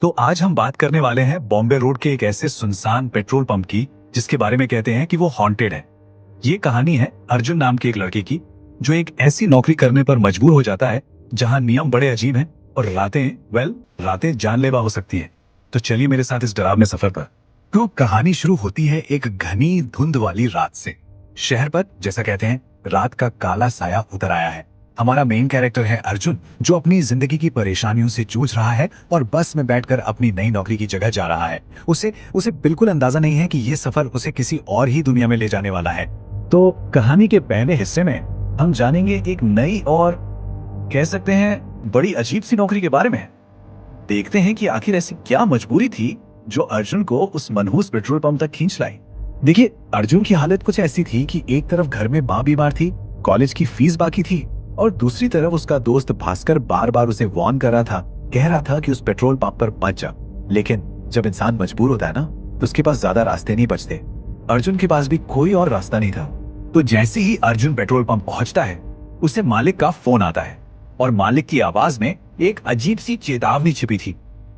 तो आज हम बात करने वाले हैं बॉम्बे रोड के एक ऐसे सुनसान पेट्रोल पंप की जिसके बारे में कहते हैं कि वो हॉन्टेड है। ये कहानी है अर्जुन नाम के एक लड़के की जो एक ऐसी नौकरी करने पर मजबूर हो जाता है जहां नियम बड़े अजीब हैं और रातें जानलेवा हो सकती हैं। तो चलिए मेरे साथ इस डरावने सफर पर। तो कहानी शुरू होती है एक घनी धुंध वाली रात से। शहर पर जैसा कहते हैं रात का काला साया उतर आया है। हमारा मेन कैरेक्टर है अर्जुन जो अपनी जिंदगी की परेशानियों से जूझ रहा है और बस में बैठकर अपनी नई नौकरी की जगह जा रहा है। उसे उसे बिल्कुल अंदाजा नहीं है कि यह सफर उसे किसी और ही दुनिया में ले जाने वाला है। तो कहानी के पहले हिस्से में हम जानेंगे एक नई और कह सकते हैं बड़ी अजीब सी नौकरी के बारे में। देखते हैं कि आखिर ऐसी क्या मजबूरी थी जो अर्जुन को उस मनहूस पेट्रोल पंप तक खींच लाई। देखिए, अर्जुन की हालत कुछ ऐसी थी कि एक तरफ घर में माँ बीमार थी, कॉलेज की फीस बाकी थी और दूसरी तरफ उसका दोस्त भास्कर बार बार उसे वार्न कर रहा था, कह रहा था कि उस पेट्रोल पंप पर मत जा। लेकिन जब इंसान मजबूर होता है ना, तो उसके पास ज्यादा रास्ते नहीं बचते। अर्जुन के पास भी कोई और रास्ता नहीं था। तो जैसे ही अर्जुन पेट्रोल पंप पहुंचता है, उसे मालिक का फोन आता है और मालिक की आवाज में एक अजीब सी चेतावनी छिपी थी।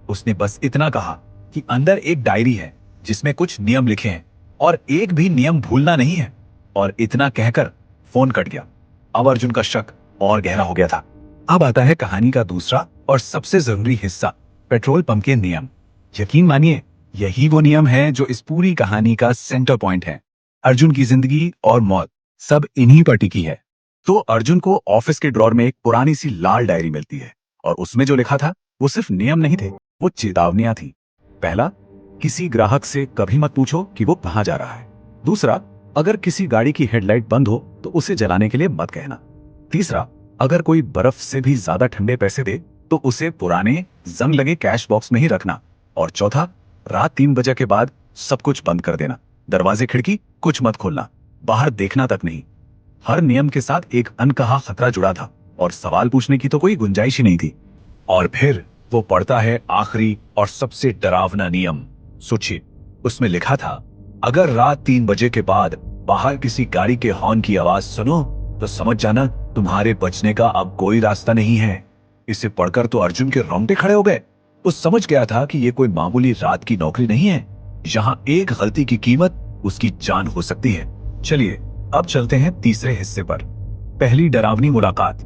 उसने बस इतना कहा कि अंदर एक डायरी है जिसमें कुछ नियम लिखे हैं और एक भी नियम भूलना नहीं है। और इतना कहकर फोन कट गया। अब अर्जुन का शक और गहरा हो गया था। अब आता है कहानी का दूसरा और सबसे जरूरी हिस्सा, पेट्रोल पंप के नियम। यकीन मानिए, यही वो नियम है जो इस पूरी कहानी का सेंटर पॉइंट है। अर्जुन की जिंदगी और मौत सब इन्हीं पर टिकी है। तो अर्जुन को ऑफिस के ड्रॉर में एक पुरानी सी लाल डायरी मिलती है और उसमें जो लिखा था वो सिर्फ नियम नहीं थे, वो चेतावनियां थी। पहला, किसी ग्राहक से कभी मत पूछो कि वो कहां जा रहा है। दूसरा, अगर किसी गाड़ी की हेडलाइट बंद हो तो उसे जलाने के लिए मत कहना। तीसरा, अगर कोई बर्फ से भी ज्यादा ठंडे पैसे दे तो उसे पुराने जंग लगे कैश बॉक्स में ही रखना। और चौथा, रात 3 बजे के बाद सब कुछ बंद कर देना, दरवाजे खिड़की कुछ मत खोलना, बाहर देखना तक नहीं। हर नियम के साथ एक अनकहा खतरा जुड़ा था और सवाल पूछने की तो कोई गुंजाइश ही नहीं थी। और फिर वो पढ़ता है आखिरी और सबसे डरावना नियम। सोचिए, उसमें लिखा था, अगर रात 3 बजे के बाद बाहर किसी गाड़ी के हॉर्न की आवाज सुनो तो समझ जाना तुम्हारे बचने का अब कोई रास्ता नहीं है। इसे पढ़कर तो अर्जुन के रोंगटे खड़े हो गए। वो समझ गया था कि ये कोई मामूली रात की नौकरी नहीं है, यहाँ एक गलती की कीमत उसकी जान हो सकती है। चलिए अब चलते हैं तीसरे हिस्से पर, पहली डरावनी मुलाकात।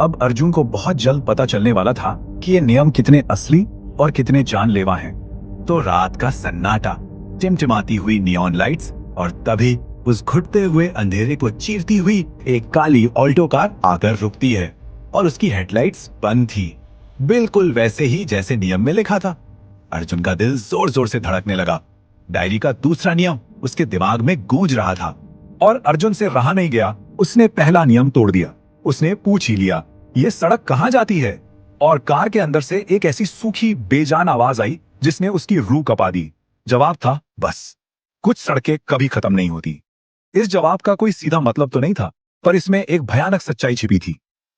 अब अर्जुन को बहुत जल्द पता चलने वाला था कि ये नियम कितने असली और कितने जानलेवा हैं। तो रात का सन्नाटा, टिमटिमाती हुई नियॉन लाइट्स और तभी उस घुटते हुए अंधेरे को चीरती हुई एक काली ऑल्टो कार आकर रुकती है और उसकी हेडलाइट्स बंद थी, बिल्कुल वैसे ही जैसे नियम में लिखा था। अर्जुन का दिल जोर जोर से धड़कने लगा। डायरी का दूसरा नियम उसके दिमाग में गूंज रहा था और अर्जुन से रहा नहीं गया। उसने पहला नियम तोड़ दिया। उसने पूछ ही लिया, ये सड़क कहां जाती है? और कार के अंदर से एक ऐसी सूखी बेजान आवाज आई जिसने उसकी रूह कपा दी। जवाब था, बस कुछ सड़कें कभी खत्म नहीं होती। इस जवाब का कोई सीधा मतलब तो नहीं था, पर इसमें एक भयानक सच्चाई छिपी थी।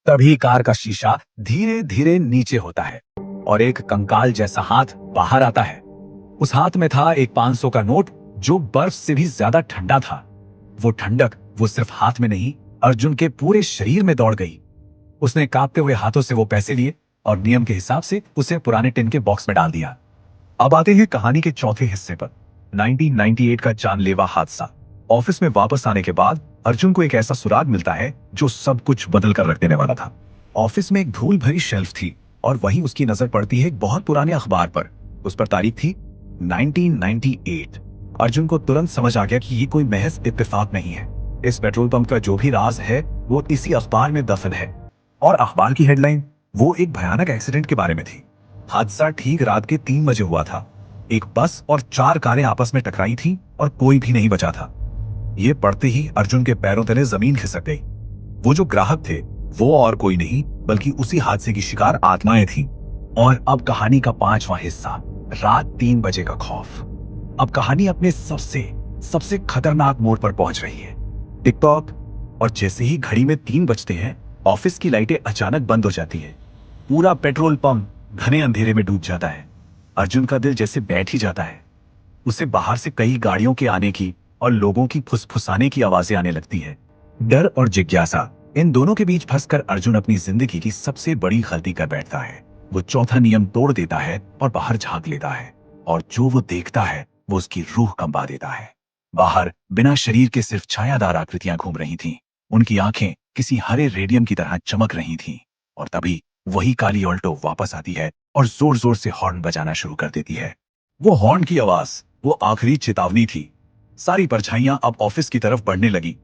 तभी कार का शीशा धीरे धीरे नीचे होता है और एक कंकाल जैसा हाथ बाहर आता है। उस हाथ में था एक 500 का नोट जो बर्फ से भी ज्यादा ठंडा था। वो ठंडक वो सिर्फ हाथ में नहीं, अर्जुन के पूरे शरीर में दौड़ गई। उसने कांपते हुए हाथों से वो पैसे लिए और नियम के हिसाब से उसे पुराने टिन के बॉक्स में डाल दिया। अब आते हैं कहानी के चौथे हिस्से पर, 1998 का जानलेवा हादसा। ऑफिस में वापस आने के बाद अर्जुन को एक ऐसा सुराग मिलता है जो सब कुछ बदल कर रख देने वाला था। ऑफिस में एक धूल भरी शेल्फ थी और वहीं उसकी नजर पड़ती है एक बहुत पुराने अखबार पर। उस पर तारीख थी 1998। अर्जुन को तुरंत समझ आ गया कि ये कोई महज इत्तेफाक नहीं है। इस पेट्रोल पंप का जो भी राज है वो इसी अखबार में दफन है। और अखबार की हेडलाइन वो एक भयानक एक्सीडेंट के बारे में थी। हादसा ठीक रात के 3 बजे हुआ था। एक बस और 4 कारें आपस में टकराई थी और कोई भी नहीं बचा था। ये पढ़ते ही अर्जुन के पैरों तले जमीन खिसक गई। वो जो ग्राहक थे वो और कोई नहीं बल्कि उसी हादसे की शिकार आत्माएं थीं। और अब कहानी का 5वां हिस्सा, रात 3 बजे का खौफ। अब कहानी अपने सबसे सबसे खतरनाक मोड़ पर पहुंच रही है। टिक-टॉक, और जैसे ही घड़ी में 3 बजते हैं, ऑफिस की लाइटें अचानक बंद हो जाती है। पूरा पेट्रोल पंप घने अंधेरे में डूब जाता है। अर्जुन का दिल जैसे बैठ ही जाता है। उसे बाहर से कई गाड़ियों के आने की और लोगों की फुसफुसाने की आवाजें आने लगती है। डर और जिज्ञासा, इन दोनों के बीच फंसकर अर्जुन अपनी जिंदगी की सबसे बड़ी गलती कर बैठता है। वो चौथा नियम तोड़ देता है और बाहर झांक लेता है, और जो वो देखता है वो उसकी रूह कंपा देता है। बाहर बिना शरीर के सिर्फ छायादार आकृतियां घूम रही थीं। उनकी आंखें किसी हरे रेडियम की तरह चमक रही थीं। और तभी वही काली ऑल्टो वापस आती है और जोर जोर से हॉर्न बजाना शुरू कर देती है। वो हॉर्न की आवाज वो आखिरी चेतावनी थी। सारी परछाइयां अब ऑफिस की तरफ बढ़ने लगी।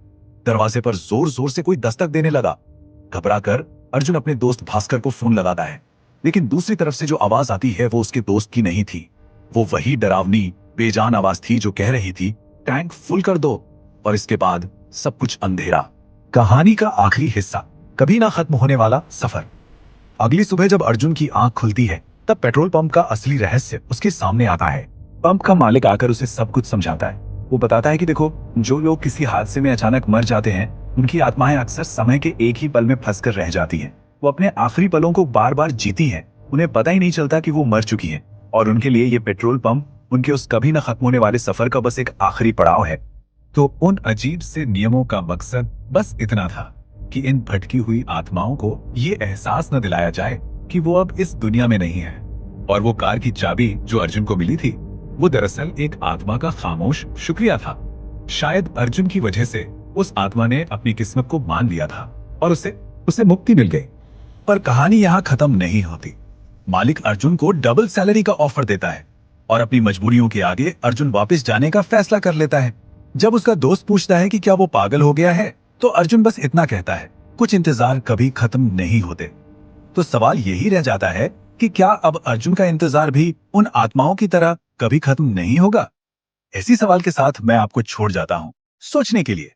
दरवाजे पर जोर जोर से कोई दस्तक देने लगा। घबराकर अर्जुन अपने दोस्त भास्कर को फोन लगाता है, लेकिन दूसरी तरफ से जो आवाज आती है वो उसके दोस्त की नहीं थी। वो वही डरावनी बेजान आवाज थी जो कह रही थी, टैंक फुल कर दो। और इसके बाद सब कुछ अंधेरा। कहानी का आखिरी हिस्सा, कभी ना खत्म होने वाला सफर। अगली सुबह जब अर्जुन की आंख खुलती है तब पेट्रोल पंप का असली रहस्य उसके सामने आता है। पंप का मालिक आकर उसे सब कुछ समझाता है। वो बताता है कि देखो, जो लोग किसी हादसे में अचानक मर जाते हैं उनकी आत्माएं अक्सर समय के एक ही पल में फंसकर रह जाती हैं। वो अपने आखिरी पलों को बार बार जीती हैं। उन्हें पता ही नहीं चलता कि वो मर चुकी हैं, और उनके लिए ये पेट्रोल पंप उनके उस कभी न खत्म होने वाले सफर का बस एक आखिरी पड़ाव है। तो उन अजीब से नियमों का मकसद बस इतना था कि इन भटकी हुई आत्माओं को ये एहसास न दिलाया जाए कि वो अब इस दुनिया में नहीं है। और वो कार की चाबी जो अर्जुन को मिली थी वो दरअसल एक आत्मा का खामोश शुक्रिया था। शायद अर्जुन की वजह से उस आत्मा ने अपनी किस्मत को मान लिया था और उसे उसे मुक्ति मिल गई। पर कहानी यहाँ खत्म नहीं होती। मालिक अर्जुन को डबल सैलरी का ऑफर देता है और अपनी मजबूरियों के आगे अर्जुन वापस जाने का फैसला कर लेता है। जब उसका दोस्त पूछता है कि क्या वो पागल हो गया है, तो अर्जुन बस इतना कहता है, कुछ इंतजार कभी खत्म नहीं होते। तो सवाल यही रह जाता है कि क्या अब अर्जुन का इंतजार भी उन आत्माओं की तरह कभी खत्म नहीं होगा? इसी सवाल के साथ मैं आपको छोड़ जाता हूं सोचने के लिए।